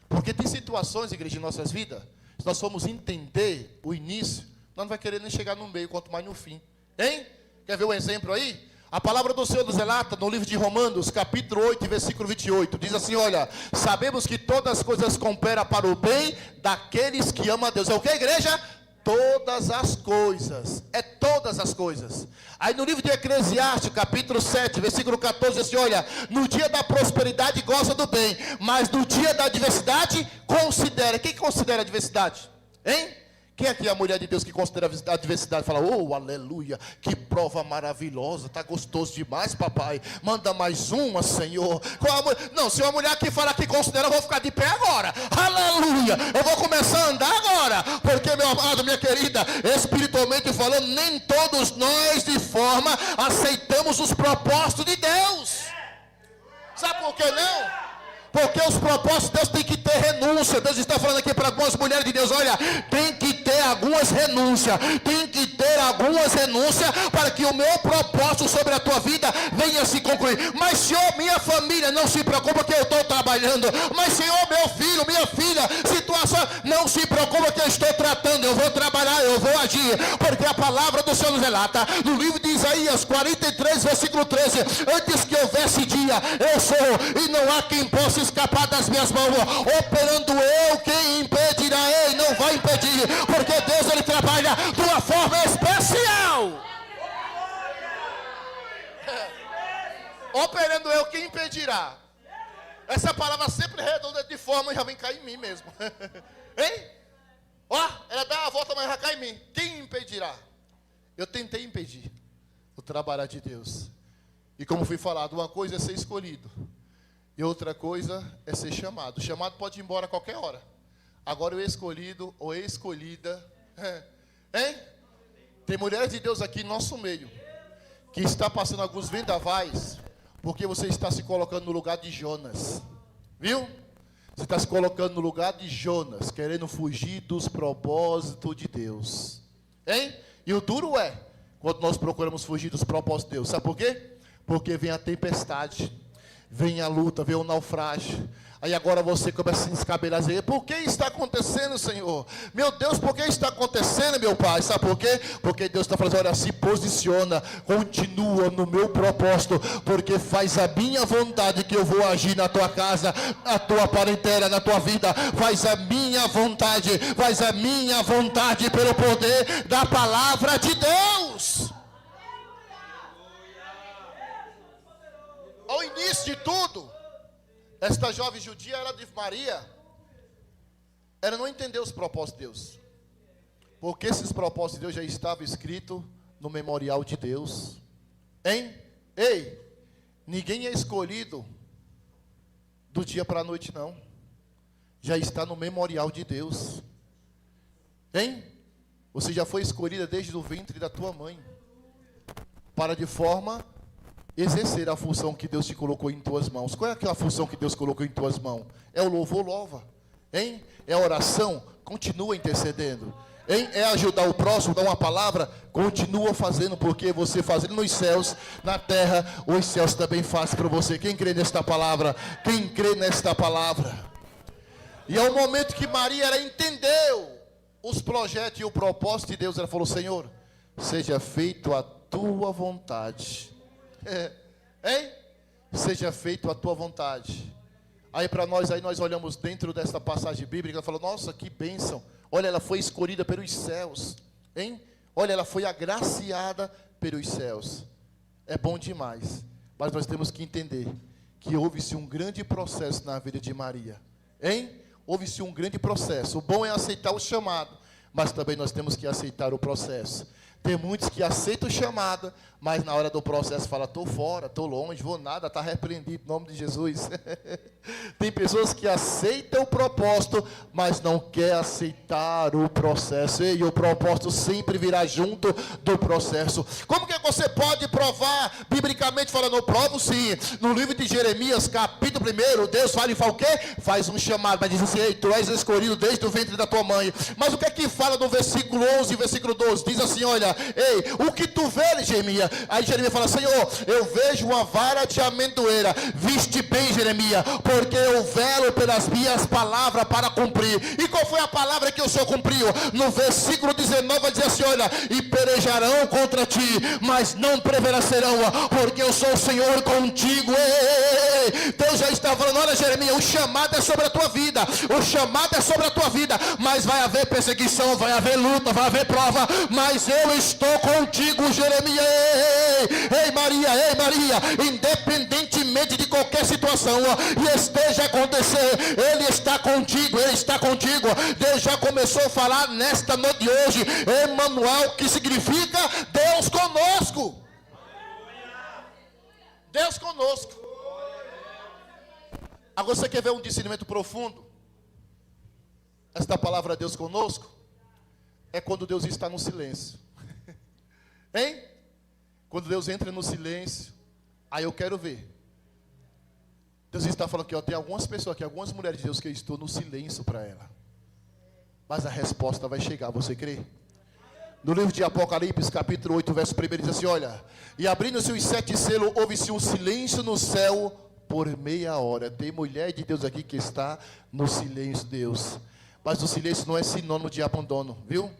Porque tem situações, igreja, em nossas vidas, se nós formos entender o início, nós não vai querer nem chegar no meio, quanto mais no fim. Hein? Quer ver um exemplo aí? A palavra do Senhor nos relata no livro de Romanos, capítulo 8, versículo 28. Diz assim, olha, sabemos que todas as coisas cooperam para o bem daqueles que amam a Deus. É o que, igreja? Todas as coisas. É todas as coisas. Aí no livro de Eclesiastes, capítulo 7, versículo 14, diz assim, olha, no dia da prosperidade goza do bem, mas no dia da adversidade considera. Quem considera a adversidade? Hein? Quem aqui é a mulher de Deus que considera a adversidade? Fala, oh, aleluia, que prova maravilhosa, está gostoso demais, papai. Manda mais uma, Senhor. Não, se uma mulher aqui fala que considera, eu vou ficar de pé agora. Aleluia, eu vou começar a andar agora. Porque, meu amado, minha querida, espiritualmente falando, nem todos nós de forma aceitamos os propósitos de Deus. Sabe por que não? Porque os propósitos de Deus tem que ter renúncia. Deus está falando aqui para algumas mulheres de Deus, olha, tem que ter algumas renúncias. Tem que ter algumas renúncias para que o meu propósito sobre a tua vida venha se concluir. Mas Senhor, minha família, não se preocupa que eu estou trabalhando. Mas Senhor, meu filho, minha filha, situação, não se preocupa que eu estou tratando. Eu vou trabalhar, eu vou agir. Porque a palavra do Senhor nos relata no livro de Isaías 43, versículo 13. Antes que houvesse dia, eu sou, e não há quem possa escapar das minhas mãos. Operando eu, quem impedirá? Ei, não vai impedir, porque Deus ele trabalha de uma forma especial. Operando eu, quem impedirá? Essa palavra sempre redonda de forma e já vem cair em mim mesmo. Hein? Ó, ela dá a volta, mas já cai em mim. Quem impedirá? Eu tentei impedir o trabalhar de Deus. E como fui falado, uma coisa é ser escolhido e outra coisa é ser chamado. O chamado pode ir embora a qualquer hora. Agora o escolhido ou escolhida. Hein? Tem mulheres de Deus aqui em nosso meio que está passando alguns vendavais porque você está se colocando no lugar de Jonas. Viu? Você está se colocando no lugar de Jonas, querendo fugir dos propósitos de Deus. Hein? E o duro é quando nós procuramos fugir dos propósitos de Deus. Sabe por quê? Porque vem a tempestade, vem a luta, vem o naufrágio. Aí agora você começa a se descabelar e dizer, por que está acontecendo, Senhor? Meu Deus, por que está acontecendo, meu Pai? Sabe por quê? Porque Deus está falando, olha, se posiciona, continua no meu propósito, porque faz a minha vontade que eu vou agir na tua casa, na tua parentela, na tua vida. Faz a minha vontade pelo poder da palavra de Deus. Ao início de tudo, esta jovem judia, ela de Maria, ela não entendeu os propósitos de Deus. Porque esses propósitos de Deus já estavam escritos no memorial de Deus. Hein? Ei, ninguém é escolhido do dia para a noite, não. Já está no memorial de Deus. Hein? Você já foi escolhida desde o ventre da tua mãe. Para de forma exercer a função que Deus te colocou em tuas mãos. Qual é aquela função que Deus colocou em tuas mãos? É o louvor, louva. Hein? É a oração, continua intercedendo. Hein? É ajudar o próximo, dar uma palavra, continua fazendo, porque você fazendo nos céus, na terra, os céus também fazem para você. Quem crê nesta palavra? Quem crê nesta palavra? E é o momento que Maria, ela entendeu os projetos e o propósito de Deus. Ela falou: Senhor, seja feito a tua vontade. Hein? Seja feito a tua vontade. Aí para nós, aí nós olhamos dentro dessa passagem bíblica e falamos: nossa, que bênção. Olha, ela foi escolhida pelos céus. Hein? Olha, ela foi agraciada pelos céus. É bom demais. Mas nós temos que entender que houve-se um grande processo na vida de Maria. Hein? Houve-se um grande processo. O bom é aceitar o chamado, mas também nós temos que aceitar o processo. Tem muitos que aceitam o chamado, mas na hora do processo fala: estou fora, estou longe, vou nada, está repreendido em nome de Jesus. Tem pessoas que aceitam o propósito, mas não quer aceitar o processo. E o propósito sempre virá junto do processo. Como que você pode provar, biblicamente falando? Eu provo sim. No livro de Jeremias, capítulo 1, Deus fala e fala o quê? Faz um chamado, mas diz assim: ei, tu és escolhido desde o ventre da tua mãe. Mas o que é que fala no versículo 11 e versículo 12? Diz assim: olha, ei, o que tu vês, Jeremias? Aí Jeremias fala: Senhor, eu vejo uma vara de amendoeira. Viste bem, Jeremias, porque eu velo pelas minhas palavras para cumprir. E qual foi a palavra que o Senhor cumpriu? No versículo 19 vai dizer assim: olha, e pelejarão contra ti, mas não prevalecerão, porque eu sou o Senhor contigo. Ei, Deus já está falando: olha, Jeremias, o chamado é sobre a tua vida, o chamado é sobre a tua vida, mas vai haver perseguição, vai haver luta, vai haver prova, mas eu estou contigo, Jeremias. Ei Maria, independentemente de qualquer situação e esteja a acontecer, Ele está contigo, Ele está contigo. Deus já começou a falar nesta noite de hoje, Emmanuel, que significa Deus conosco. Deus conosco. Agora você quer ver um discernimento profundo? Esta palavra Deus conosco é quando Deus está no silêncio. Hein? Quando Deus entra no silêncio, aí eu quero ver. Deus está falando que tem algumas pessoas aqui, algumas mulheres de Deus, que eu estou no silêncio para ela. Mas a resposta vai chegar, você crê? No livro de Apocalipse, capítulo 8, verso 1, diz assim: olha, e abrindo-se os 7 selos, houve-se um silêncio no céu por meia hora. Tem mulher de Deus aqui que está no silêncio, Deus. Mas o silêncio não é sinônimo de abandono, viu?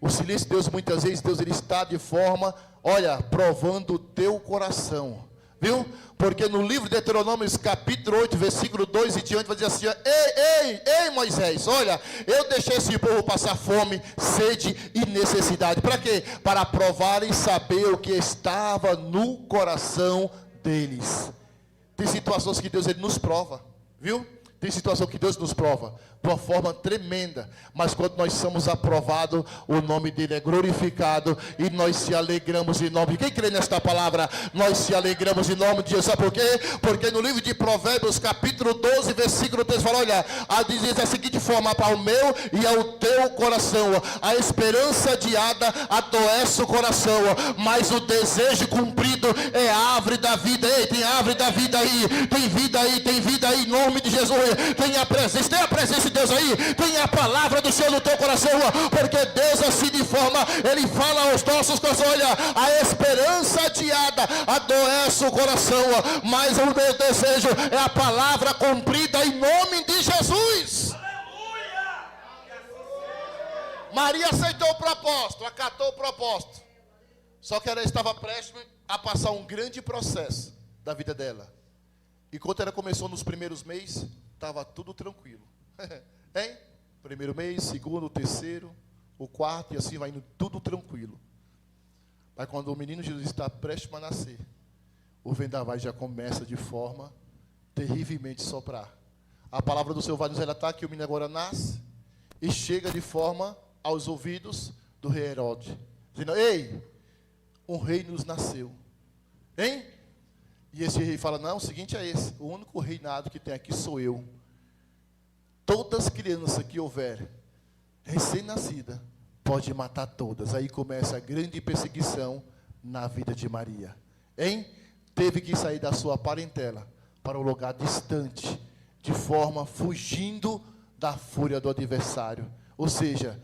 O silêncio de Deus, muitas vezes, Deus ele está de forma, olha, provando o teu coração, viu? Porque no livro de Deuteronômio, capítulo 8, versículo 2 e diante, vai dizer assim: ei Moisés, olha, eu deixei esse povo passar fome, sede e necessidade. Para quê? Para provarem e saber o que estava no coração deles. Tem situações que Deus ele nos prova, viu? Tem situação que Deus nos prova de uma forma tremenda, mas quando nós somos aprovados, o nome dele é glorificado e nós se alegramos em nome de quem crê nesta palavra. Nós se alegramos em nome de Jesus. Sabe por quê? Porque no livro de Provérbios, capítulo 12, versículo 3, fala: olha, diz da seguinte forma: para o meu e ao teu coração a esperança adiada adoece o coração, mas o desejo cumprido é a árvore da vida. Ei, tem árvore da vida aí, tem vida aí, tem vida aí, em nome de Jesus. Tem a presença de Deus aí, tem a palavra do Senhor no teu coração, porque Deus assim de forma, Ele fala aos nossos corações: olha, a esperança adiada adoece o coração, mas o meu desejo é a palavra cumprida em nome de Jesus. Aleluia! Maria aceitou o propósito, acatou o propósito, só que ela estava prestes a passar um grande processo da vida dela. E quando ela começou nos primeiros meses, estava tudo tranquilo. Hein? Primeiro mês, segundo, terceiro, o quarto, e assim vai indo, tudo tranquilo. Mas quando o menino Jesus está prestes a nascer, o vendaval já começa de forma terrivelmente soprar. A palavra do Senhor vai nos relatar que o menino agora nasce e chega de forma aos ouvidos do rei Herodes, dizendo: ei, um rei nos nasceu. Hein? E esse rei fala: não, o seguinte é esse, o único reinado que tem aqui sou eu. Todas as crianças que houver, recém-nascida, pode matar todas. Aí começa a grande perseguição na vida de Maria. Hein? teve que sair da sua parentela para um lugar distante, de forma fugindo da fúria do adversário. Ou seja,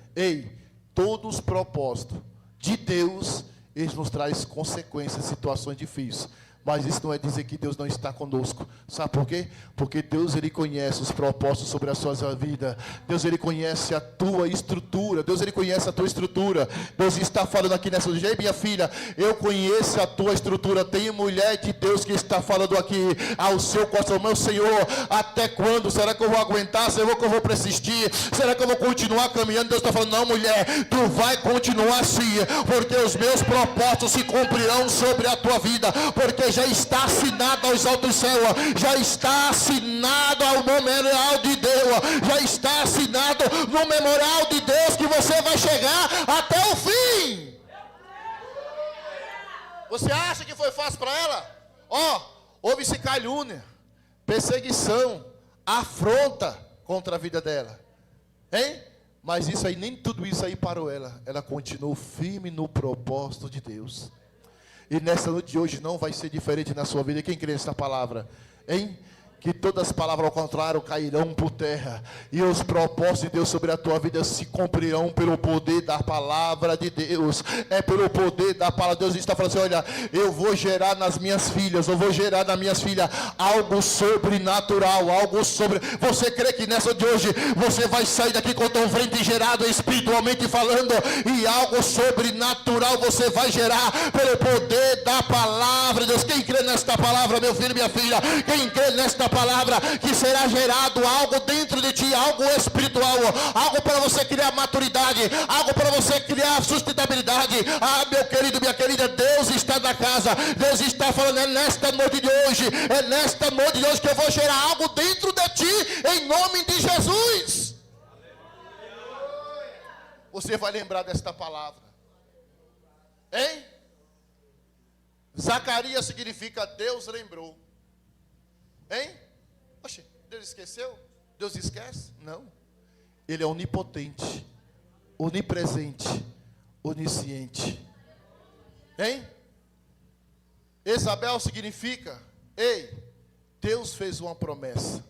todos os propósitos de Deus, eles nos trazem consequências, situações difíceis. Mas isso não é dizer que Deus não está conosco. Sabe por quê? Porque Deus, Ele conhece os propósitos sobre a sua vida. Deus, Ele conhece a tua estrutura. Deus, Ele conhece a tua estrutura. Deus está falando aqui nessa dia, minha filha, eu conheço a tua estrutura. Tem mulher de Deus que está falando aqui ao seu coração. Meu Senhor, até quando? Será que eu vou aguentar? Será que eu vou persistir? Será que eu vou continuar caminhando? Deus está falando, não, mulher, tu vai continuar assim, porque os meus propósitos se cumprirão sobre a tua vida, porque já está assinado aos altos céus, já está assinado ao memorial de Deus, já está assinado no memorial de Deus que você vai chegar até o fim. Você acha que foi fácil para ela? Houve-se calúnia, perseguição, afronta contra a vida dela, mas isso aí, nem tudo isso aí parou ela. Ela continuou firme no propósito de Deus. E nessa noite de hoje não vai ser diferente na sua vida. Quem crê nessa palavra? Que todas as palavras ao contrário cairão por terra, e os propósitos de Deus sobre a tua vida se cumprirão pelo poder da palavra de Deus. É pelo poder da palavra de Deus. Está falando assim, olha, eu vou gerar nas minhas filhas, algo sobrenatural, algo sobre. Você crê que nessa de hoje você vai sair daqui com tão frente gerado espiritualmente falando, e algo sobrenatural você vai gerar pelo poder da palavra de Deus? Quem crê nesta palavra, meu filho, minha filha? Quem crê nesta palavra, que será gerado algo dentro de ti, algo espiritual, algo para você criar maturidade, algo para você criar sustentabilidade? Meu querido, minha querida, Deus está na casa. Deus está falando, é nesta noite de hoje que eu vou gerar algo dentro de ti, em nome de Jesus. Você vai lembrar desta palavra, Zacarias significa Deus lembrou. Oxe, Deus esqueceu? Deus esquece? Não. Ele é onipotente, onipresente, onisciente. Isabel significa, Deus fez uma promessa.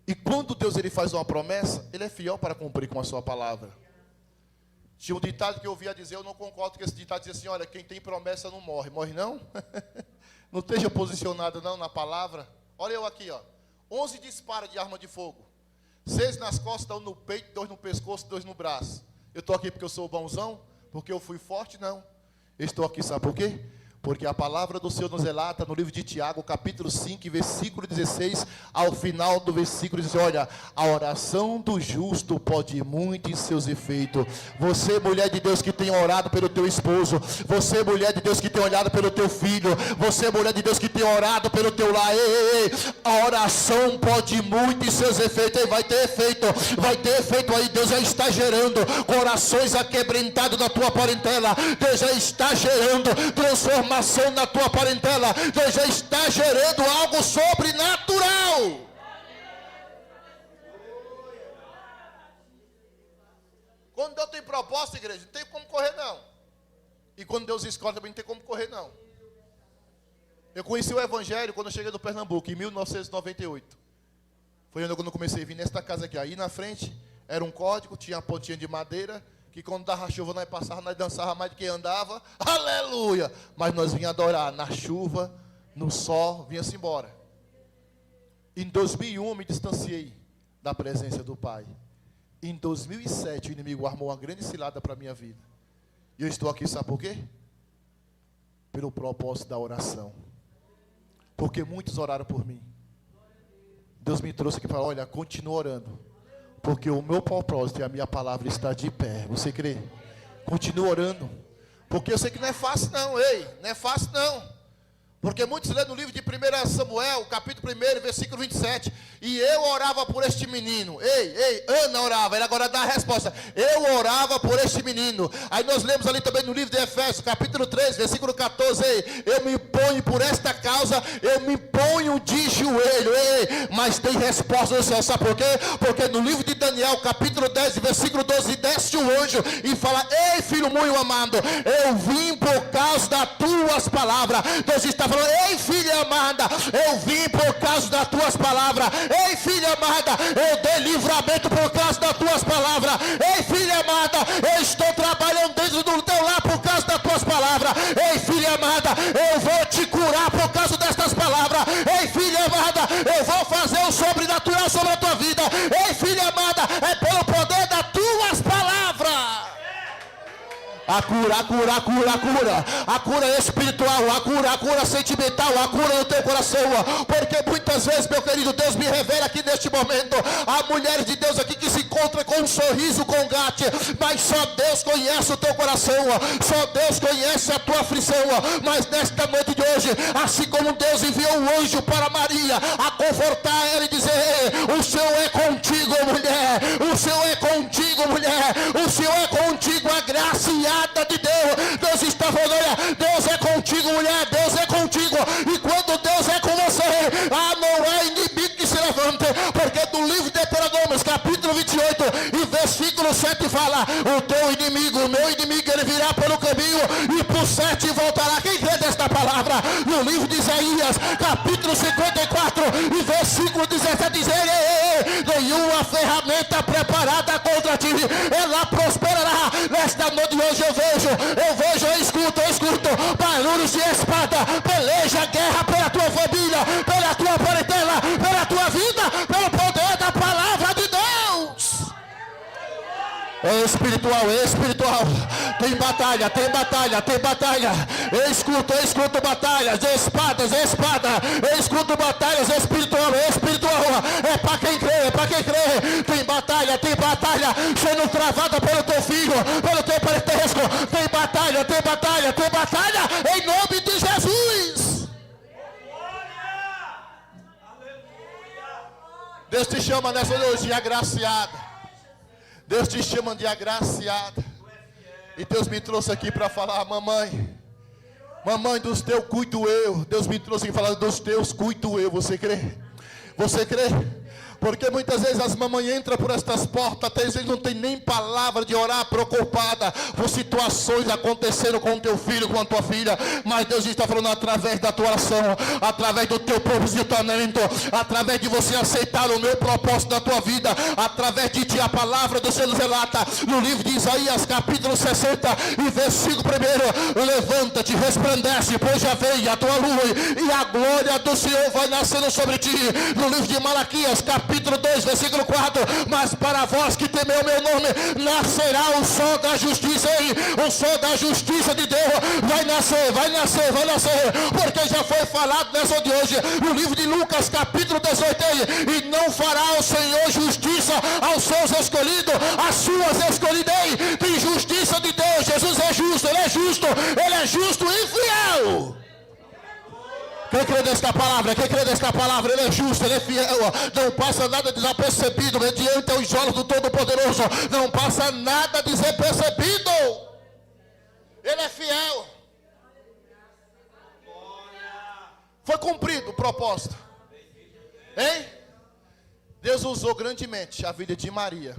E quando Deus ele faz uma promessa, Ele é fiel para cumprir com a sua palavra. Tinha um ditado que eu ouvia dizer, eu não concordo com esse ditado, dizia assim, olha, quem tem promessa não morre. Morre não? Não esteja posicionado não na palavra. Olha eu aqui, 11 disparos de arma de fogo, 6 nas costas, 1 no peito, 2 no pescoço, 2 no braço. Eu estou aqui porque eu sou bonzão? Porque eu fui forte? Não. Eu estou aqui, sabe por quê? Porque a palavra do Senhor nos relata no livro de Tiago, capítulo 5, versículo 16, ao final do versículo diz, olha, a oração do justo pode muito em seus efeitos. Você, mulher de Deus que tem orado pelo teu esposo, você, mulher de Deus que tem orado pelo teu filho, você, mulher de Deus que tem orado pelo teu lar, a oração pode muito em seus efeitos. Vai ter efeito aí. Deus já está gerando corações aquebrantados na tua parentela. Deus já está gerando transformação na tua parentela. Deus já está gerando algo sobrenatural. Quando Deus tem propósito, igreja, não tem como correr não. E quando Deus escolhe também não tem como correr não. Eu conheci o evangelho quando eu cheguei do Pernambuco, em 1998. Foi quando eu comecei a vir nesta casa aqui. Aí na frente era um código, tinha a pontinha de madeira, que quando dava chuva nós passava, nós dançava mais do que andava, aleluia, mas nós vinha adorar, na chuva, no sol, vinha-se embora. Em 2001 me distanciei da presença do Pai. Em 2007 o inimigo armou uma grande cilada para a minha vida, e eu estou aqui, sabe por quê? Pelo propósito da oração, porque muitos oraram por mim. Deus me trouxe aqui para, olha, continua orando, porque o meu propósito e a minha palavra está de pé. Você crê? Continua orando. Porque eu sei que não é fácil não, não é fácil não. Porque muitos lêem no livro de 1 Samuel, capítulo 1, versículo 27. E eu orava por este menino. Ana orava, ele agora dá a resposta. Eu orava por este menino. Aí nós lemos ali também no livro de Efésios, capítulo 3, versículo 14. Eu me ponho por esta causa, eu me ponho de joelho. Mas tem resposta do céu, sabe por quê? Porque no livro de Daniel, capítulo 10, versículo 12, desce um anjo e fala, ei filho muito amado, eu vim por causa das tuas palavras. Deus está falando, falando: ei, filha amada, eu vim por causa das tuas palavras. Ei, filha amada, eu dei livramento por causa das tuas palavras. Ei, filha amada, eu estou trabalhando dentro do teu lar por causa das tuas palavras. Ei, filha amada, eu vou te curar por causa destas palavras. Ei, filha amada, eu vou fazer o sobrenatural sobre a tua vida. Ei, filha amada, é pelo poder das tuas palavras. A cura, a cura, a cura, a cura. A cura espiritual, a cura sentimental, a cura no teu coração. Porque muitas vezes, meu querido, Deus me revela aqui neste momento, há mulheres de Deus aqui que se encontram com um sorriso congate, mas só Deus conhece o teu coração, só Deus conhece a tua aflição. Mas nesta noite de hoje, assim como Deus enviou um anjo para Maria a confortar ela e dizer: o Senhor é contigo, mulher, o Senhor é contigo, mulher, o Senhor é contigo, agraciada de Deus. Deus está falando: olha, Deus é contigo, mulher, Deus é contigo. E quando Deus é com você, não é inimigo que se levante. Porque do livro de Deuteronômio, capítulo 28 e versículo 7 fala: o teu inimigo, o meu inimigo, ele virá pelo caminho e por 7 voltará. Quem crê desta palavra? No livro de Isaías, capítulo 54 e versículo 17 diz: nenhuma ferramenta preparada contra ti, ela prosperará. Nesta noite de hoje eu escuto barulhos de espada, peleja, guerra pela tua família, pela tua parentela, pela tua vida, pelo poder da palavra de Deus. É espiritual, tem batalha, eu escuto batalhas, espada, eu escuto batalhas espiritual, é para quem crê, tem batalha, sendo travada pelo teu filho, pelo teu parentesco, tem batalha, em nome de Jesus. Deus te chama nessa noite de agraciada. Deus te chama de agraciada. E Deus me trouxe aqui para falar: mamãe, dos teus cuido eu. Deus me trouxe aqui para falar: dos teus cuido eu. Você crê? Você crê? Porque muitas vezes as mamães entram por estas portas, até vezes não tem nem palavra de orar, preocupada por situações acontecendo com o teu filho, com a tua filha. Mas Deus está falando através da tua oração, através do teu posicionamento, através de você aceitar o meu propósito da tua vida, através de ti. A palavra do Senhor relata no livro de Isaías, capítulo 60 e versículo 1: levanta-te, resplandece, pois já veio a tua luz e a glória do Senhor vai nascendo sobre ti. No livro de Malaquias, capítulo 2, versículo 4: mas para vós que temeu meu nome, nascerá o sol da justiça. O sol da justiça de Deus vai nascer, porque já foi falado nessa de hoje, no livro de Lucas, capítulo 18: e não fará o Senhor justiça aos seus escolhidos, as suas escolhidas. Tem justiça de Deus. Jesus é justo, Ele é justo e fiel. Quem crê nesta palavra? Ele é justo, Ele é fiel. Não passa nada desapercebido mediante os olhos do Todo-Poderoso. Não passa nada desapercebido. Ele é fiel. Foi cumprido o propósito. Hein? Deus usou grandemente a vida de Maria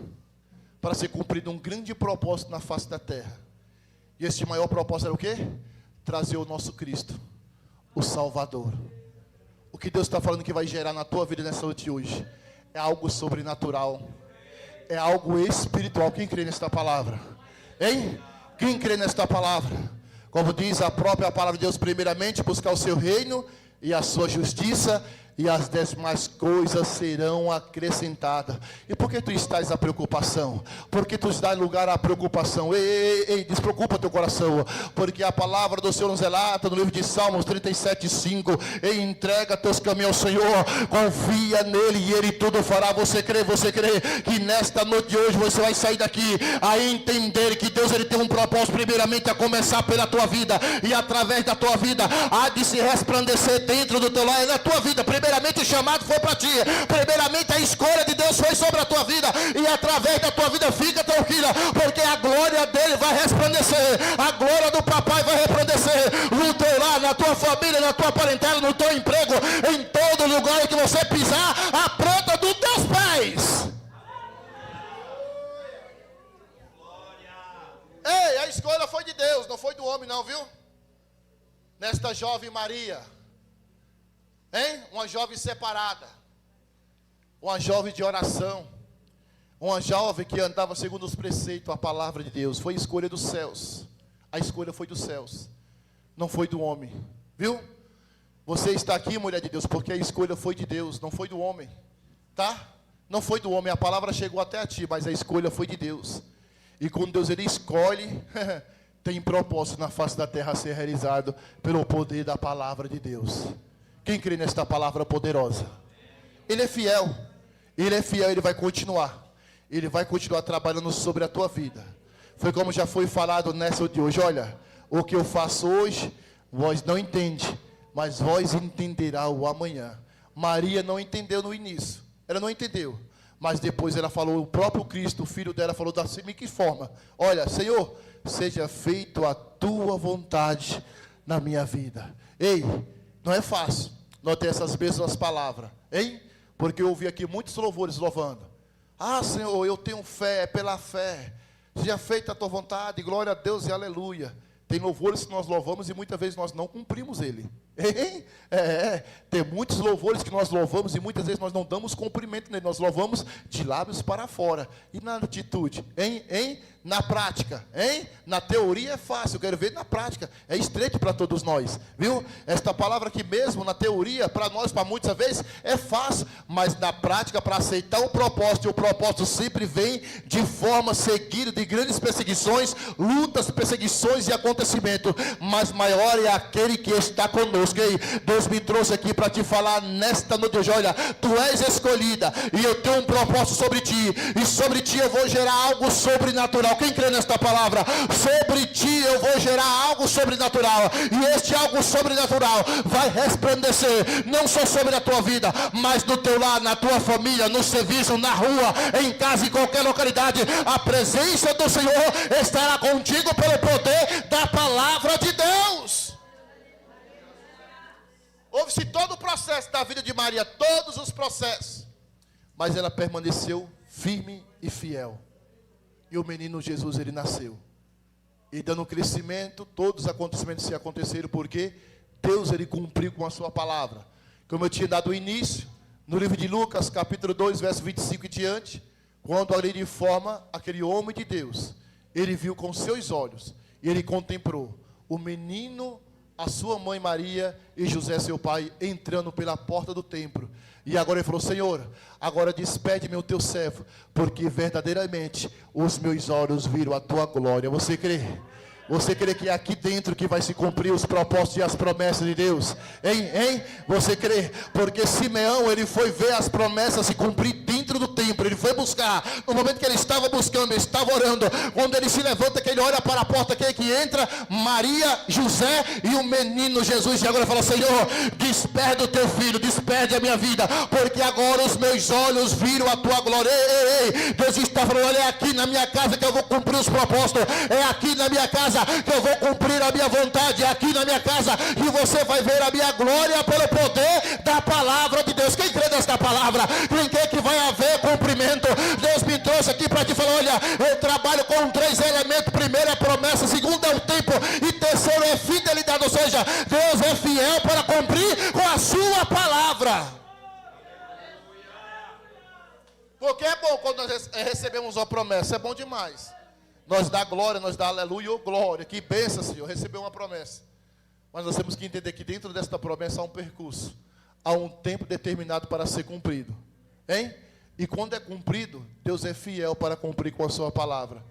para ser cumprido um grande propósito na face da terra. E este maior propósito era o quê? Trazer o nosso Cristo, o Salvador. O que Deus está falando que vai gerar na tua vida nessa noite hoje é algo sobrenatural, é algo espiritual. Quem crê nesta palavra? Hein? Quem crê nesta palavra? Como diz a própria palavra de Deus: primeiramente buscar o seu reino e a sua justiça, e as demais coisas serão acrescentadas. E por que tu estás a preocupação? Por que tu estás lugar à preocupação? Ei, despreocupa teu coração, porque a palavra do Senhor nos relata no livro de Salmos 37:5: ei, entrega teus caminhos ao Senhor, confia nele e ele tudo fará. Você crê que nesta noite de hoje você vai sair daqui a entender que Deus, ele tem um propósito, primeiramente a começar pela tua vida, e através da tua vida há de se resplandecer dentro do teu lar, na tua vida. Primeiramente o chamado foi para ti, primeiramente a escolha de Deus foi sobre a tua vida, e através da tua vida fica tranquila, porque a glória dele vai resplandecer, a glória do papai vai resplandecer no teu lar, na tua família, na tua parentela, no teu emprego, em todo lugar que você pisar a planta dos teus pés. Ei, a escolha foi de Deus, não foi do homem não, viu? Nesta jovem Maria, Hein? Uma jovem separada. Uma jovem de oração. Uma jovem que andava segundo os preceitos, a palavra de Deus. Foi escolha dos céus. A escolha foi dos céus. Não foi do homem. Viu? Você está aqui, mulher de Deus, porque a escolha foi de Deus, não foi do homem. Tá? Não foi do homem, a palavra chegou até a ti, mas a escolha foi de Deus. E quando Deus ele escolhe, tem propósito na face da terra a ser realizado pelo poder da palavra de Deus. Quem crê nesta palavra poderosa? Ele é fiel. Ele é fiel, ele vai continuar. Ele vai continuar trabalhando sobre a tua vida. Foi como já foi falado nessa de hoje. Olha, o que eu faço hoje, vós não entende, mas vós entenderá o amanhã. Maria não entendeu no início. Ela não entendeu. Mas depois ela falou, o próprio Cristo, o filho dela, falou da seguinte forma: olha, Senhor, seja feito a tua vontade na minha vida. Ei, não é fácil nós ter essas mesmas palavras, hein? Porque eu ouvi aqui muitos louvores louvando. Ah, Senhor, eu tenho fé, pela fé. Seja feita a tua vontade, glória a Deus e aleluia. Tem louvores que nós louvamos e muitas vezes nós não cumprimos ele. Tem muitos louvores que nós louvamos e muitas vezes nós não damos cumprimento nele. Nós louvamos de lábios para fora. E na atitude? Na prática? Na teoria é fácil, eu quero ver na prática. É estreito para todos nós, viu? Esta palavra aqui mesmo, na teoria, para nós, para muitas vezes, é fácil. Mas na prática, para aceitar o propósito, e o propósito sempre vem de forma seguida de grandes perseguições, lutas, perseguições e acontecimentos. Mas maior é aquele que está conosco. Deus me trouxe aqui para te falar nesta noite hoje. Olha, tu és escolhida e eu tenho um propósito sobre ti, e sobre ti eu vou gerar algo sobrenatural. Quem crê nesta palavra? Sobre ti eu vou gerar algo sobrenatural, e este algo sobrenatural vai resplandecer não só sobre a tua vida, mas no teu lar, na tua família, no serviço, na rua, em casa, em qualquer localidade. A presença do Senhor estará contigo pelo poder da palavra de Deus. Houve-se todo o processo da vida de Maria, todos os processos, mas ela permaneceu firme e fiel. E o menino Jesus, ele nasceu. E dando crescimento, todos os acontecimentos se aconteceram, porque Deus, ele cumpriu com a sua palavra. Como eu tinha dado início, no livro de Lucas, capítulo 2, verso 25 e diante, quando ali informa aquele homem de Deus, ele viu com seus olhos, e ele contemplou o menino, a sua mãe Maria e José seu pai entrando pela porta do templo. E agora ele falou: Senhor, agora despede-me o teu servo, porque verdadeiramente os meus olhos viram a tua glória. Você crê? Você crê que é aqui dentro que vai se cumprir os propósitos e as promessas de Deus? Você crê? Porque Simeão, ele foi ver as promessas se cumprir dentro do templo. Ele foi buscar. No momento que ele estava buscando, ele estava orando. Quando ele se levanta, que ele olha para a porta, que entra Maria, José e o menino Jesus. E agora fala: Senhor, despede o teu filho, despede a minha vida, porque agora os meus olhos viram a tua glória. Deus está falando: olha, é aqui na minha casa que eu vou cumprir os propósitos. É aqui na minha casa que eu vou cumprir a minha vontade. É aqui na minha casa que você vai ver a minha glória pelo poder da palavra de Deus. Quem crê nesta palavra? Quem crê que vai haver cumprimento? Deus me trouxe aqui para te falar: olha, eu trabalho com 3 elementos. Primeiro é promessa, segundo é o tempo, e terceiro é fidelidade. Ou seja, Deus é fiel para cumprir com a sua palavra. Porque é bom quando nós recebemos uma promessa, é bom demais. Nós dá glória, nós dá aleluia, ou glória. Que bênção, Senhor, receber uma promessa. Mas nós temos que entender que dentro desta promessa há um percurso. Há um tempo determinado para ser cumprido. E quando é cumprido, Deus é fiel para cumprir com a sua palavra.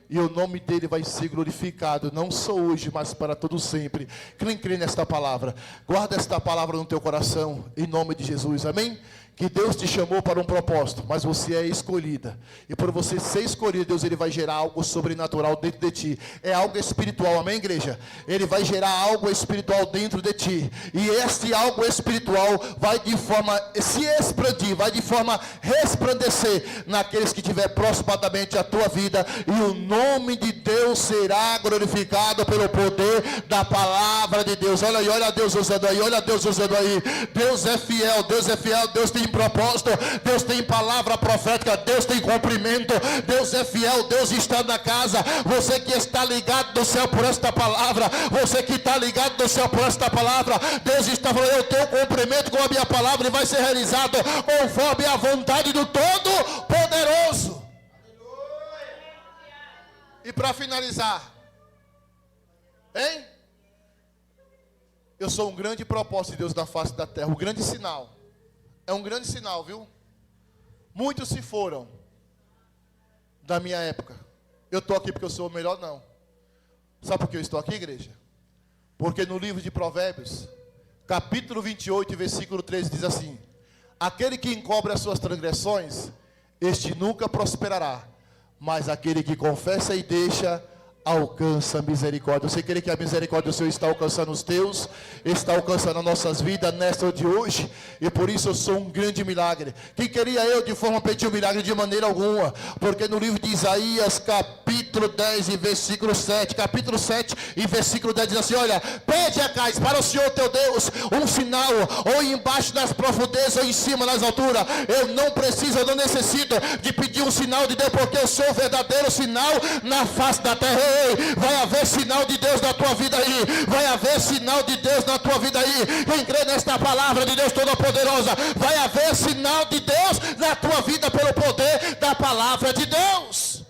E o nome dele vai ser glorificado, não só hoje, mas para todo sempre. Quem crê nesta palavra? Guarda esta palavra no teu coração, em nome de Jesus, amém? Que Deus te chamou para um propósito, mas você é escolhida. E por você ser escolhida, Deus, ele vai gerar algo sobrenatural dentro de ti. É algo espiritual, amém, igreja? Ele vai gerar algo espiritual dentro de ti. E este algo espiritual vai de forma se expandir, vai de forma resplandecer naqueles que tiver aproximadamente a tua vida e o nome de Deus será glorificado pelo poder da palavra de Deus. Olha aí, olha Deus usando aí, olha Deus usando aí. Deus é fiel, Deus é fiel, Deus tem propósito, Deus tem palavra profética, Deus tem cumprimento, Deus é fiel, Deus está na casa. Você que está ligado do céu por esta palavra, você que está ligado do céu por esta palavra, Deus está falando, eu tenho cumprimento com a minha palavra e vai ser realizado conforme a vontade do Todo-Poderoso. E para finalizar, hein? Eu sou um grande propósito de Deus na face da terra, um grande sinal. É um grande sinal, viu? Muitos se foram da minha época. Eu estou aqui porque eu sou o melhor, não. Sabe por que eu estou aqui, igreja? Porque no livro de Provérbios, capítulo 28, versículo 13, diz assim: aquele que encobre as suas transgressões, este nunca prosperará, mas aquele que confessa e deixa, alcança a misericórdia. Você crê que a misericórdia do Senhor está alcançando os teus, está alcançando as nossas vidas nesta de hoje, e por isso eu sou um grande milagre. Quem queria eu de forma a pedir um milagre? De maneira alguma, porque no livro de Isaías, capítulo 10 e versículo 7, capítulo 7 e versículo 10 diz assim: olha, pede a cais para o Senhor teu Deus um sinal, ou embaixo das profundezas ou em cima nas alturas. Eu não preciso, eu não necessito de pedir um sinal de Deus, porque eu sou o verdadeiro sinal na face da terra. Vai haver sinal de Deus na tua vida aí. Vai haver sinal de Deus na tua vida aí. Quem crê nesta palavra de Deus Todo-Poderosa, vai haver sinal de Deus na tua vida pelo poder da palavra de Deus.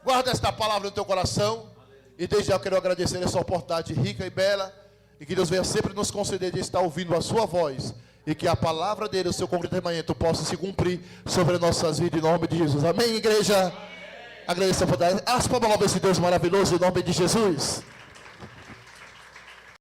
Guarda esta palavra no teu coração. E desde já eu quero agradecer essa oportunidade rica e bela. E que Deus venha sempre nos conceder de estar ouvindo a sua voz. E que a palavra dele, o seu concretamento, possa se cumprir sobre nossas vidas em nome de Jesus. Amém, igreja? Agradeço a oportunidade. As palmas a esse Deus maravilhoso em nome de Jesus.